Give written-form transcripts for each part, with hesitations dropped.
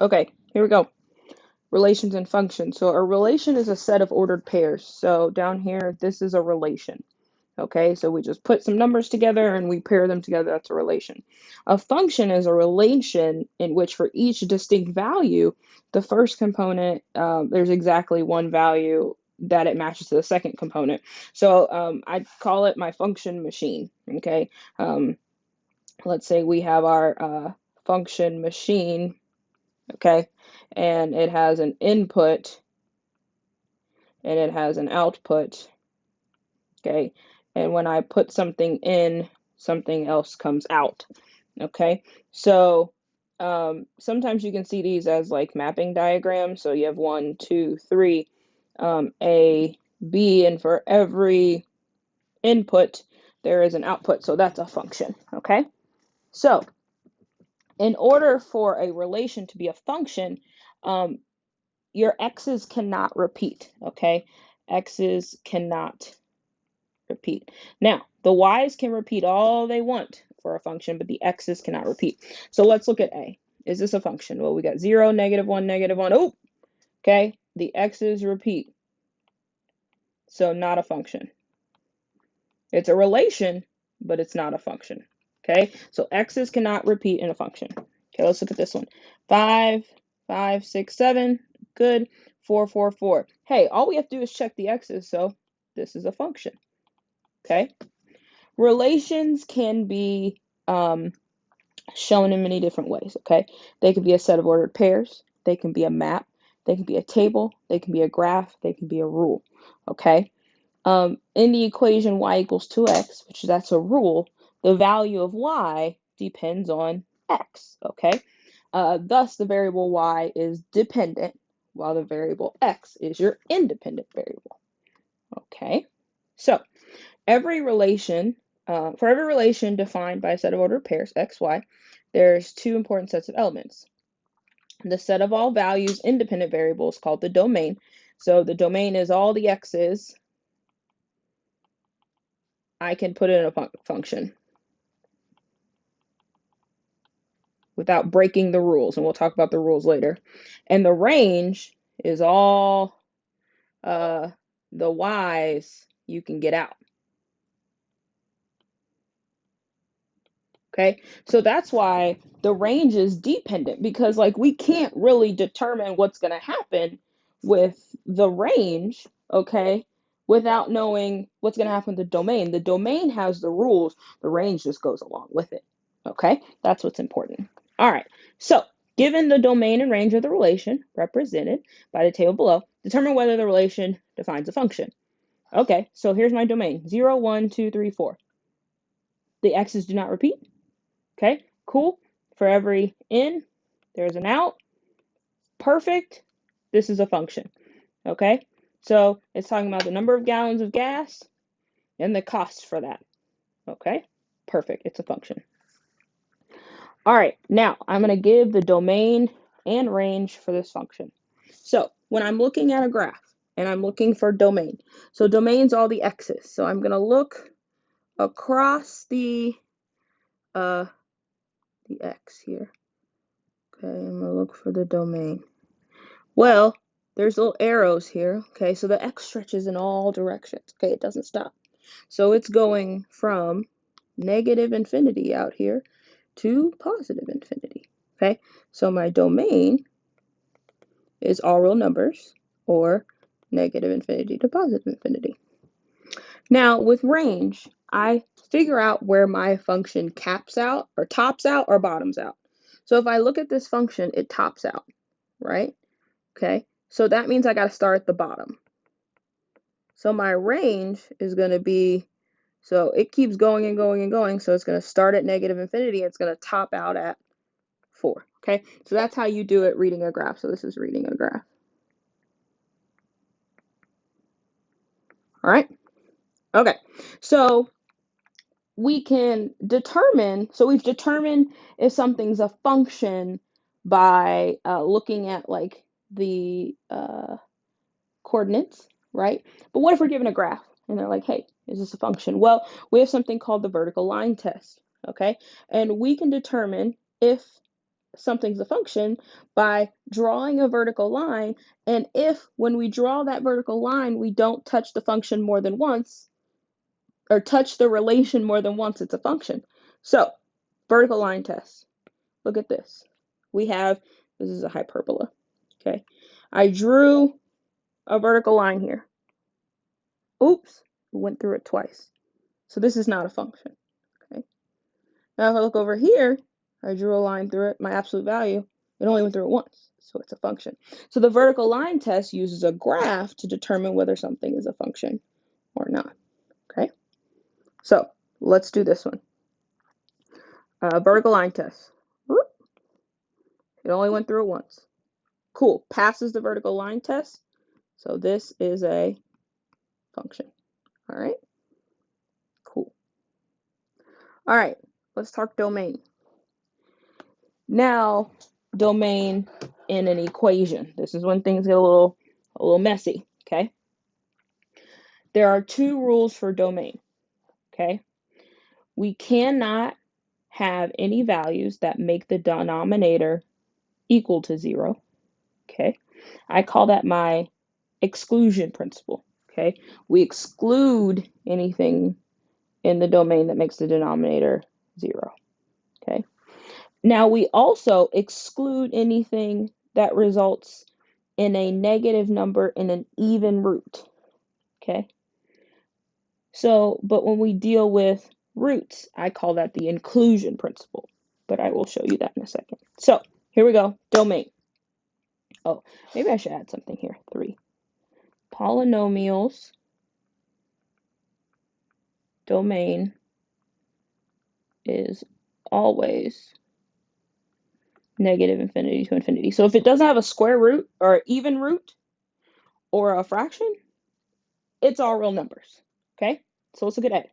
Okay, here we go. Relations and functions. So a relation is a set of ordered pairs. So down here, this is a relation. Okay, so we just put some numbers together and we pair them together. That's a relation. A function is a relation in which for each distinct value, the first component, there's exactly one value that it matches to the second component. So I call it my function machine. Okay, um, let's say we have our function machine. Okay, and it has an input and it has an output. Okay, and when I put something in, something else comes out. Okay, so sometimes you can see these as like mapping diagrams. So you have one, two, three, A, B, and for every input, there is an output. So that's a function. Okay, so in order for a relation to be a function, um, your x's cannot repeat. Okay, x's cannot repeat. Now, the y's can repeat all they want for a function, but the x's cannot repeat. So let's look at A. Is this a function? Well, we got 0, -1, -1. Oh, okay. The x's repeat. So not a function. It's a relation, but it's not a function. Okay, so x's cannot repeat in a function. Okay, let's look at this one. 5, 5, 6, 7. Good. 4, 4, 4. Hey, all we have to do is check the x's, so this is a function. Okay. Relations can be shown in many different ways, okay? They can be a set of ordered pairs, they can be a map, they can be a table, they can be a graph, they can be a rule, okay? In the equation y equals 2x, which that's a rule, the value of y depends on x, okay? Thus, the variable y is dependent, while the variable x is your independent variable, okay? So, every relation, for every relation defined by a set of ordered pairs, x, y, there's two important sets of elements. The set of all values independent variables called the domain. So the domain is all the x's. I can put it in a function without breaking the rules, and we'll talk about the rules later. And the range is all the y's you can get out. Okay, so that's why the range is dependent, because like we can't really determine what's going to happen with the range, okay, without knowing what's going to happen with the domain. The domain has the rules, the range just goes along with it. Okay, that's what's important. All right, so given the domain and range of the relation represented by the table below, determine whether the relation defines a function. Okay, so here's my domain 0, 1, 2, 3, 4. The x's do not repeat. Okay, cool. For every in, there's an out. Perfect. This is a function. Okay, so it's talking about the number of gallons of gas and the cost for that. Okay, perfect. It's a function. All right, now I'm going to give the domain and range for this function. So when I'm looking at a graph and I'm looking for domain, so domain's all the x's. So I'm going to look across uh the x here. Okay, I'm going to look for the domain. Well, there's little arrows here. Okay, so the x stretches in all directions. Okay, it doesn't stop. So it's going from negative infinity out here to positive infinity. Okay, so my domain is all real numbers, or negative infinity to positive infinity. Now with range, I figure out where my function caps out, or tops out, or bottoms out. So if I look at this function, it tops out, right? Okay, so that means I got to start at the bottom. So my range is going to be, so it keeps going and going and going, so it's going to start at negative infinity, and it's going to top out at 4. Okay, so that's how you do it reading a graph. So this is reading a graph. All right, okay, so we can determine, so we've determined if something's a function by looking at like the coordinates, right? But what if we're given a graph and they're like, hey, is this a function? Well, we have something called the vertical line test, okay? And we can determine if something's a function by drawing a vertical line, and if when we draw that vertical line we don't touch the function more than once, or touch the relation more than once, it's a function. So, vertical line test. Look at this. This is a hyperbola, okay? I drew a vertical line here. Oops, went through it twice. So this is not a function, okay? Now if I look over here, I drew a line through it, my absolute value, it only went through it once, so it's a function. So the vertical line test uses a graph to determine whether something is a function or not, okay? So let's do this one. Vertical line test. It only went through it once. Cool, passes the vertical line test. So this is a function, all right? Cool. All right, let's talk domain. Now, domain in an equation. This is when things get a little messy, okay? There are two rules for domain, okay? We cannot have any values that make the denominator equal to 0, okay? I call that my exclusion principle, okay? We exclude anything in the domain that makes the denominator 0, okay? Now we also exclude anything that results in a negative number in an even root, okay? So, but when we deal with roots, I call that the inclusion principle, but I will show you that in a second. So, here we go, domain. Oh, maybe I should add something here, 3. Polynomials domain is always negative infinity to infinity. So if it doesn't have a square root or even root or a fraction, it's all real numbers, okay? So let's look at A.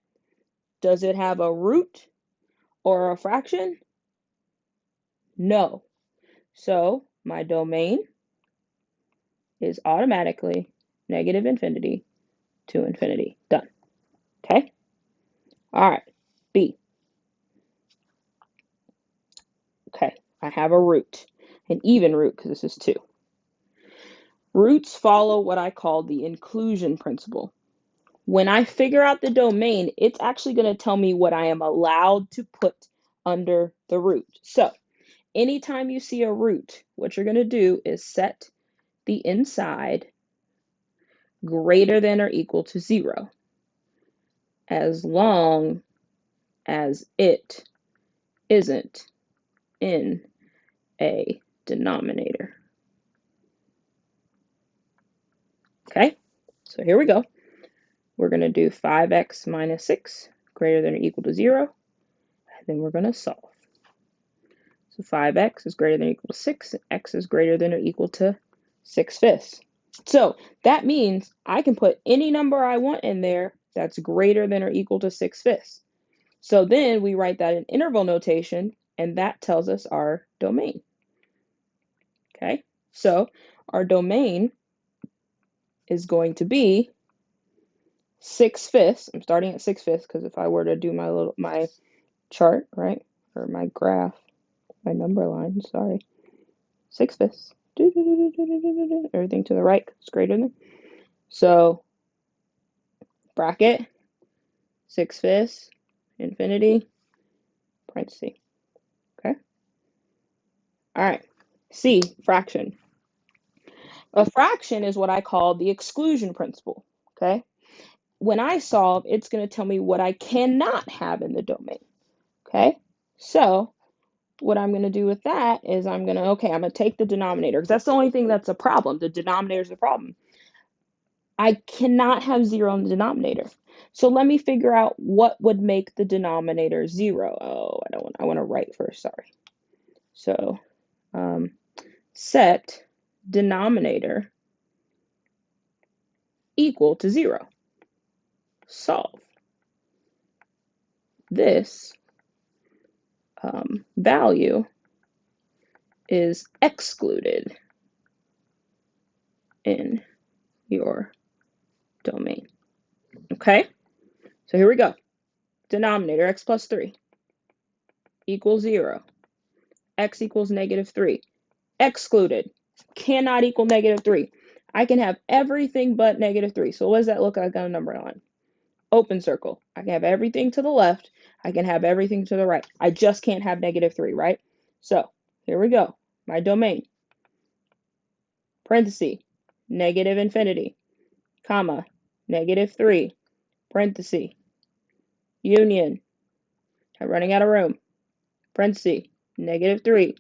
Does it have a root or a fraction? No. So my domain is automatically negative infinity to infinity. Done. Okay? All right. B. Okay. I have a root, an even root because this is 2. Roots follow what I call the inclusion principle. When I figure out the domain, it's actually going to tell me what I am allowed to put under the root. So anytime you see a root, what you're going to do is set the inside greater than or equal to 0, as long as it isn't in a denominator. Okay, so here we go. We're going to do 5x minus 6 greater than or equal to 0, and then we're going to solve. So 5x is greater than or equal to 6, and x is greater than or equal to 6/5. So that means I can put any number I want in there that's greater than or equal to 6/5. So then we write that in interval notation, and that tells us our domain. Okay, so our domain is going to be 6/5. I'm starting at 6/5 because if I were to do my chart, right, or my graph, my number line, sorry, 6/5. Everything to the right is greater than. So bracket 6/5 infinity parenthesis. Okay. All right. C, fraction. A fraction is what I call the exclusion principle. Okay. When I solve, it's going to tell me what I cannot have in the domain. Okay. So what I'm going to do with that is I'm going to take the denominator because that's the only thing that's a problem. The denominator is the problem. I cannot have 0 in the denominator. So let me figure out what would make the denominator 0. Oh, I want to write first, sorry. So set denominator equal to 0. Solve. This value is excluded in your domain. Okay? So here we go. Denominator, x plus 3 equals 0. x equals negative 3. Excluded. Cannot equal negative 3. I can have everything but negative 3. So what does that look like on a number line? Open circle. I can have everything to the left. I can have everything to the right. I just can't have negative 3, right? So here we go. My domain. Parenthesis. Negative infinity. Comma. Negative 3. Parenthesis. Union. I'm running out of room. Parenthesis. Negative 3.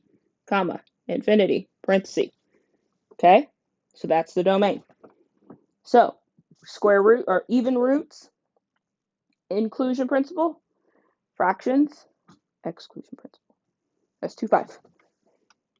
Comma. Infinity. Parenthesis. Okay? So that's the domain. So square root or even roots, inclusion principle, fractions, exclusion principle. That's 2, 5.